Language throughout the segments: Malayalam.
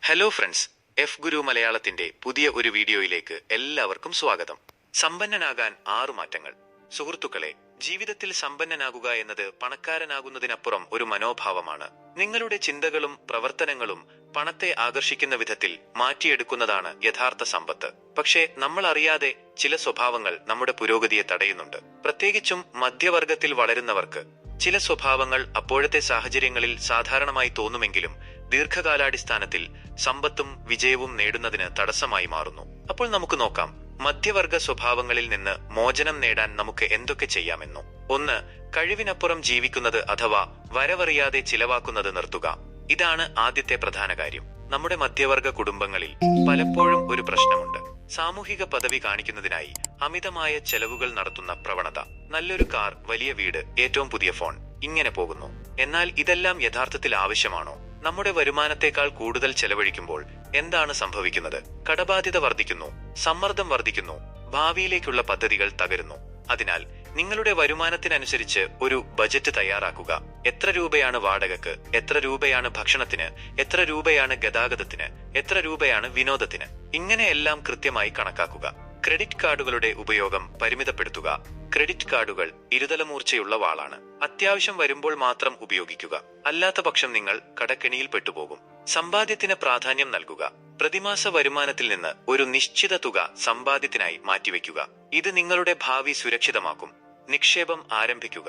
ഹലോ ഫ്രണ്ട്സ്, എഫ് ഗുരു മലയാളത്തിന്റെ പുതിയ ഒരു വീഡിയോയിലേക്ക് എല്ലാവർക്കും സ്വാഗതം. സമ്പന്നനാകാൻ 6 മാറ്റങ്ങൾ. സുഹൃത്തുക്കളെ, ജീവിതത്തിൽ സമ്പന്നനാകുക എന്നത് പണക്കാരനാകുന്നതിനപ്പുറം ഒരു മനോഭാവമാണ്. നിങ്ങളുടെ ചിന്തകളും പ്രവർത്തനങ്ങളും പണത്തെ ആകർഷിക്കുന്ന വിധത്തിൽ മാറ്റിയെടുക്കുന്നതാണ് യഥാർത്ഥ സമ്പത്ത്. പക്ഷേ നമ്മൾ അറിയാതെ ചില സ്വഭാവങ്ങൾ നമ്മുടെ പുരോഗതിയെ തടയുന്നുണ്ട്. പ്രത്യേകിച്ചും മധ്യവർഗത്തിൽ വളരുന്നവർക്ക് ചില സ്വഭാവങ്ങൾ അപ്പോഴത്തെ സാഹചര്യങ്ങളിൽ സാധാരണമായി തോന്നുമെങ്കിലും ദീർഘകാലാടിസ്ഥാനത്തിൽ സമ്പത്തും വിജയവും നേടുന്നതിന് തടസ്സമായി മാറുന്നു. അപ്പോൾ നമുക്ക് നോക്കാം, മധ്യവർഗ സ്വഭാവങ്ങളിൽ നിന്ന് മോചനം നേടാൻ നമുക്ക് എന്തൊക്കെ ചെയ്യാമെന്നു. 1. കഴിവിനപ്പുറം ജീവിക്കുന്നത് അഥവാ വരവറിയാതെ ചിലവാക്കുന്നത് നിർത്തുക. ഇതാണ് ആദ്യത്തെ പ്രധാന കാര്യം. നമ്മുടെ മധ്യവർഗ കുടുംബങ്ങളിൽ പലപ്പോഴും ഒരു പ്രശ്നമുണ്ട്. സാമൂഹിക പദവി കാണിക്കുന്നതിനായി അമിതമായ ചെലവുകൾ നടത്തുന്ന പ്രവണത. നല്ലൊരു കാർ, വലിയ വീട്, ഏറ്റവും പുതിയ ഫോൺ, ഇങ്ങനെ പോകുന്നു. എന്നാൽ ഇതെല്ലാം യഥാർത്ഥത്തിൽ ആവശ്യമാണോ? നമ്മുടെ വരുമാനത്തെക്കാൾ കൂടുതൽ ചെലവഴിക്കുമ്പോൾ എന്താണ് സംഭവിക്കുന്നത്? കടബാധ്യത വർദ്ധിക്കുന്നു, സമ്മർദ്ദം വർദ്ധിക്കുന്നു, ഭാവിയിലേക്കുള്ള പദ്ധതികൾ തകരുന്നു. അതിനാൽ നിങ്ങളുടെ വരുമാനത്തിനനുസരിച്ച് ഒരു ബജറ്റ് തയ്യാറാക്കുക. എത്ര രൂപയാണ് വാടകയ്ക്ക്, എത്ര രൂപയാണ് ഭക്ഷണത്തിന്, എത്ര രൂപയാണ് ഗതാഗതത്തിന്, എത്ര രൂപയാണ് വിനോദത്തിന്, ഇങ്ങനെയെല്ലാം കൃത്യമായി കണക്കാക്കുക. ക്രെഡിറ്റ് കാർഡുകളുടെ ഉപയോഗം പരിമിതപ്പെടുത്തുക. ക്രെഡിറ്റ് കാർഡുകൾ ഇരുതലമൂർച്ചയുള്ള വാളാണ്. അത്യാവശ്യം വരുമ്പോൾ മാത്രം ഉപയോഗിക്കുക. അല്ലാത്ത പക്ഷം നിങ്ങൾ കടക്കെണിയിൽ പെട്ടുപോകും. സമ്പാദ്യത്തിന് പ്രാധാന്യം നൽകുക. പ്രതിമാസ വരുമാനത്തിൽ നിന്ന് ഒരു നിശ്ചിത തുക സമ്പാദ്യത്തിനായി മാറ്റിവെക്കുക. ഇത് നിങ്ങളുടെ ഭാവി സുരക്ഷിതമാക്കും. നിക്ഷേപം ആരംഭിക്കുക.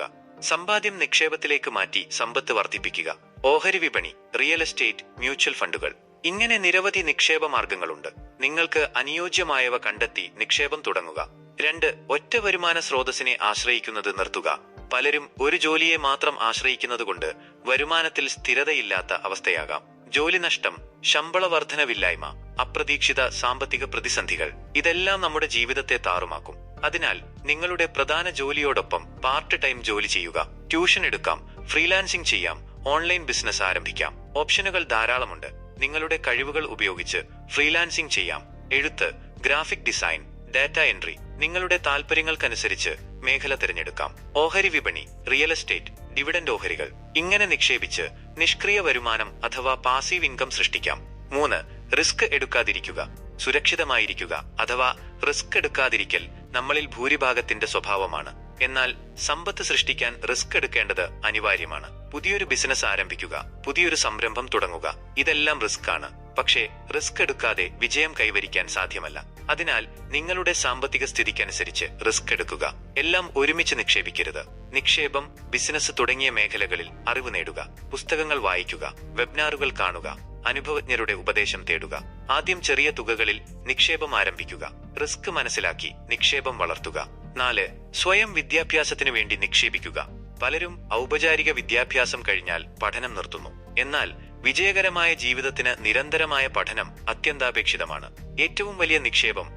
സമ്പാദ്യം നിക്ഷേപത്തിലേക്ക് മാറ്റി സമ്പത്ത് വർദ്ധിപ്പിക്കുക. ഓഹരി വിപണി, റിയൽ എസ്റ്റേറ്റ്, മ്യൂച്വൽ ഫണ്ടുകൾ, ഇങ്ങനെ നിരവധി നിക്ഷേപ മാർഗങ്ങളുണ്ട്. നിങ്ങൾക്ക് അനുയോജ്യമായവ കണ്ടെത്തി നിക്ഷേപം തുടങ്ങുക. 2. ഒറ്റ വരുമാന സ്രോതസ്സിനെ ആശ്രയിക്കുന്നത് നിർത്തുക. പലരും ഒരു ജോലിയെ മാത്രം ആശ്രയിക്കുന്നതുകൊണ്ട് വരുമാനത്തിൽ സ്ഥിരതയില്ലാത്ത അവസ്ഥയാകാം. ജോലി നഷ്ടം, ശമ്പള വർധനവില്ലായ്മ, അപ്രതീക്ഷിത സാമ്പത്തിക പ്രതിസന്ധികൾ, ഇതെല്ലാം നമ്മുടെ ജീവിതത്തെ താറുമാക്കും. അതിനാൽ നിങ്ങളുടെ പ്രധാന ജോലിയോടൊപ്പം പാർട്ട് ടൈം ജോലി ചെയ്യുക. ട്യൂഷൻ എടുക്കാം, ഫ്രീലാൻസിംഗ് ചെയ്യാം, ഓൺലൈൻ ബിസിനസ് ആരംഭിക്കാം. ഓപ്ഷനുകൾ ധാരാളമുണ്ട്. നിങ്ങളുടെ കഴിവുകൾ ഉപയോഗിച്ച് ഫ്രീലാൻസിംഗ് ചെയ്യാം. എഴുത്ത്, ഗ്രാഫിക് ഡിസൈൻ, ഡാറ്റ എൻട്രി, നിങ്ങളുടെ താൽപര്യങ്ങൾക്കനുസരിച്ച് മേഖല തിരഞ്ഞെടുക്കാം. ഓഹരി വിപണി, റിയൽ എസ്റ്റേറ്റ്, ഡിവിഡന്റ് ഓഹരികൾ, ഇങ്ങനെ നിക്ഷേപിച്ച് നിഷ്ക്രിയ വരുമാനം അഥവാ പാസീവ് ഇൻകം സൃഷ്ടിക്കാം. 3. റിസ്ക് എടുക്കാതിരിക്കുക. സുരക്ഷിതമായിരിക്കുക അഥവാ റിസ്ക് എടുക്കാതിരിക്കൽ നമ്മളിൽ ഭൂരിഭാഗത്തിന്റെ സ്വഭാവമാണ്. എന്നാൽ സമ്പത്ത് സൃഷ്ടിക്കാൻ റിസ്ക് എടുക്കേണ്ടത് അനിവാര്യമാണ്. പുതിയൊരു ബിസിനസ് ആരംഭിക്കുക, പുതിയൊരു സംരംഭം തുടങ്ങുക, ഇതെല്ലാം റിസ്ക് ആണ്. പക്ഷേ റിസ്ക് എടുക്കാതെ വിജയം കൈവരിക്കാൻ സാധ്യമല്ല. അതിനാൽ നിങ്ങളുടെ സാമ്പത്തിക സ്ഥിതിക്കനുസരിച്ച് റിസ്ക് എടുക്കുക. എല്ലാം ഒരുമിച്ച് നിക്ഷേപിക്കരുത്. നിക്ഷേപം, ബിസിനസ് തുടങ്ങിയ മേഖലകളിൽ അറിവ് നേടുക. പുസ്തകങ്ങൾ വായിക്കുക, വെബിനാറുകൾ കാണുക, അനുഭവജ്ഞരുടെ ഉപദേശം തേടുക. ആദ്യം ചെറിയ തുകകളിൽ നിക്ഷേപം ആരംഭിക്കുക. റിസ്ക് മനസ്സിലാക്കി നിക്ഷേപം വളർത്തുക. 4. സ്വയം വിദ്യാഭ്യാസത്തിനു വേണ്ടി നിക്ഷേപിക്കുക. പലരും ഔപചാരിക വിദ്യാഭ്യാസം കഴിഞ്ഞാൽ പഠനം നിർത്തുന്നു. എന്നാൽ വിജയകരമായ ജീവിതത്തിന് നിരന്തരമായ പഠനം അത്യന്താപേക്ഷിതമാണ്. ഏറ്റവും വലിയ നിക്ഷേപം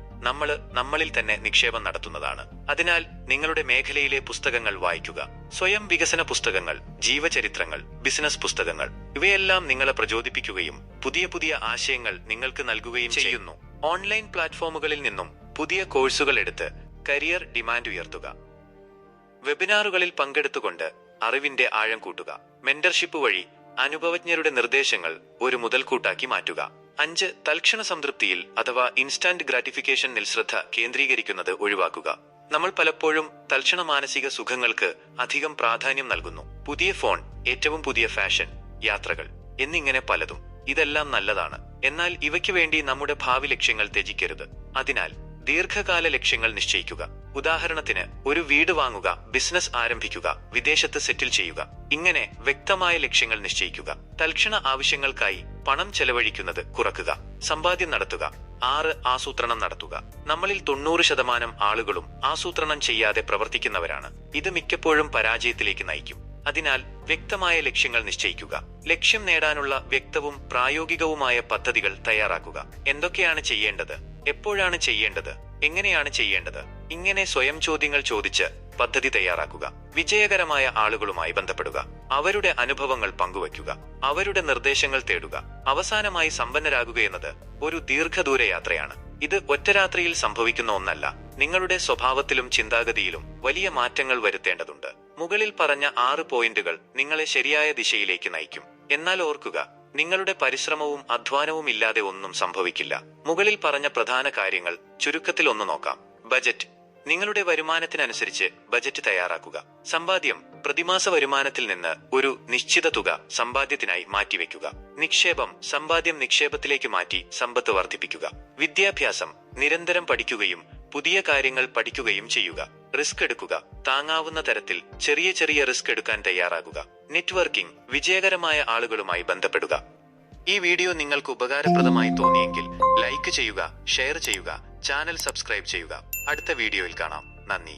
നമ്മളിൽ തന്നെ നിക്ഷേപം നടത്തുന്നതാണ്. അതിനാൽ നിങ്ങളുടെ മേഖലയിലെ പുസ്തകങ്ങൾ വായിക്കുക. സ്വയം വികസന പുസ്തകങ്ങൾ, ജീവചരിത്രങ്ങൾ, ബിസിനസ് പുസ്തകങ്ങൾ, ഇവയെല്ലാം നിങ്ങളെ പ്രചോദിപ്പിക്കുകയും പുതിയ പുതിയ ആശയങ്ങൾ നിങ്ങൾക്ക് നൽകുകയും ചെയ്യുന്നു. ഓൺലൈൻ പ്ലാറ്റ്ഫോമുകളിൽ നിന്നും പുതിയ കോഴ്സുകൾ എടുത്ത് കരിയർ ഡിമാൻഡ് ഉയർത്തുക. വെബിനാറുകളിൽ പങ്കെടുത്തുകൊണ്ട് അറിവിന്റെ ആഴം കൂട്ടുക. മെന്റർഷിപ്പ് വഴി അനുഭവജ്ഞരുടെ നിർദ്ദേശങ്ങൾ ഒരു മുതൽക്കൂട്ടാക്കി മാറ്റുക. 5. തൽക്ഷണ സംതൃപ്തിയിൽ അഥവാ ഇൻസ്റ്റാന്റ് ഗ്രാറ്റിഫിക്കേഷനിൽ ശ്രദ്ധ കേന്ദ്രീകരിക്കുന്നത് ഒഴിവാക്കുക. നമ്മൾ പലപ്പോഴും തൽക്ഷണ മാനസിക സുഖങ്ങൾക്ക് അധികം പ്രാധാന്യം നൽകുന്നു. പുതിയ ഫോൺ, ഏറ്റവും പുതിയ ഫാഷൻ, യാത്രകൾ എന്നിങ്ങനെ പലതും. ഇതെല്ലാം നല്ലതാണ്. എന്നാൽ ഇവയ്ക്ക് വേണ്ടി നമ്മുടെ ഭാവി ലക്ഷ്യങ്ങൾ ത്യജിക്കരുത്. അതിനാൽ ദീർഘകാല ലക്ഷ്യങ്ങൾ നിശ്ചയിക്കുക. ഉദാഹരണത്തിന് ഒരു വീട് വാങ്ങുക, ബിസിനസ് ആരംഭിക്കുക, വിദേശത്ത് സെറ്റിൽ ചെയ്യുക, ഇങ്ങനെ വ്യക്തമായ ലക്ഷ്യങ്ങൾ നിശ്ചയിക്കുക. തൽക്ഷണ ആവശ്യങ്ങൾക്കായി പണം ചെലവഴിക്കുന്നത് കുറക്കുക. സമ്പാദ്യം നടത്തുക. 6. ആസൂത്രണം നടത്തുക. നമ്മളിൽ 90% ആളുകളും ആസൂത്രണം ചെയ്യാതെ പ്രവർത്തിക്കുന്നവരാണ്. ഇത് മിക്കപ്പോഴും പരാജയത്തിലേക്ക് നയിക്കും. അതിനാൽ വ്യക്തമായ ലക്ഷ്യങ്ങൾ നിശ്ചയിക്കുക. ലക്ഷ്യം നേടാനുള്ള വ്യക്തവും പ്രായോഗികവുമായ പദ്ധതികൾ തയ്യാറാക്കുക. എന്തൊക്കെയാണ് ചെയ്യേണ്ടത്, എപ്പോഴാണ് ചെയ്യേണ്ടത്, എങ്ങനെയാണ് ചെയ്യേണ്ടത്, ഇങ്ങനെ സ്വയം ചോദ്യങ്ങൾ ചോദിച്ച് പദ്ധതി തയ്യാറാക്കുക. വിജയകരമായ ആളുകളുമായി ബന്ധപ്പെടുക. അവരുടെ അനുഭവങ്ങൾ പങ്കുവയ്ക്കുക. അവരുടെ നിർദ്ദേശങ്ങൾ തേടുക. അവസാനമായി സമ്പന്നരാകുകയെന്നത് ഒരു ദീർഘദൂര യാത്രയാണ്. ഇത് ഒറ്റരാത്രിയിൽ സംഭവിക്കുന്ന ഒന്നല്ല. നിങ്ങളുടെ സ്വഭാവത്തിലും ചിന്താഗതിയിലും വലിയ മാറ്റങ്ങൾ വരുത്തേണ്ടതുണ്ട്. മുകളിൽ പറഞ്ഞ 6 പോയിന്റുകൾ നിങ്ങളെ ശരിയായ ദിശയിലേക്ക് നയിക്കും. എന്നാൽ ഓർക്കുക, നിങ്ങളുടെ പരിശ്രമവും അധ്വാനവും ഇല്ലാതെ ഒന്നും സംഭവിക്കില്ല. മുകളിൽ പറഞ്ഞ പ്രധാന കാര്യങ്ങൾ ചുരുക്കത്തിൽ ഒന്ന് നോക്കാം. ബജറ്റ്. നിങ്ങളുടെ വരുമാനത്തിനനുസരിച്ച് ബജറ്റ് തയ്യാറാക്കുക. സമ്പാദ്യം. പ്രതിമാസ വരുമാനത്തിൽ നിന്ന് ഒരു നിശ്ചിത തുക സമ്പാദ്യത്തിനായി മാറ്റിവെക്കുക. നിക്ഷേപം. സമ്പാദ്യം നിക്ഷേപത്തിലേക്ക് മാറ്റി സമ്പത്ത് വർദ്ധിപ്പിക്കുക. വിദ്യാഭ്യാസം. നിരന്തരം പഠിക്കുകയും പുതിയ കാര്യങ്ങൾ പഠിക്കുകയും ചെയ്യുക. റിസ്ക് എടുക്കുക. താങ്ങാവുന്ന തരത്തിൽ ചെറിയ ചെറിയ റിസ്ക് എടുക്കാൻ തയ്യാറാകുക. നെറ്റ്വർക്കിംഗ്. വിജയകരമായ ആളുകളുമായി ബന്ധപ്പെടുക. ഈ വീഡിയോ നിങ്ങൾക്ക് ഉപകാരപ്രദമായി തോന്നിയെങ്കിൽ ലൈക്ക് ചെയ്യുക, ഷെയർ ചെയ്യുക, ചാനൽ സബ്സ്ക്രൈബ് ചെയ്യുക. അടുത്ത വീഡിയോയിൽ കാണാം. നന്ദി.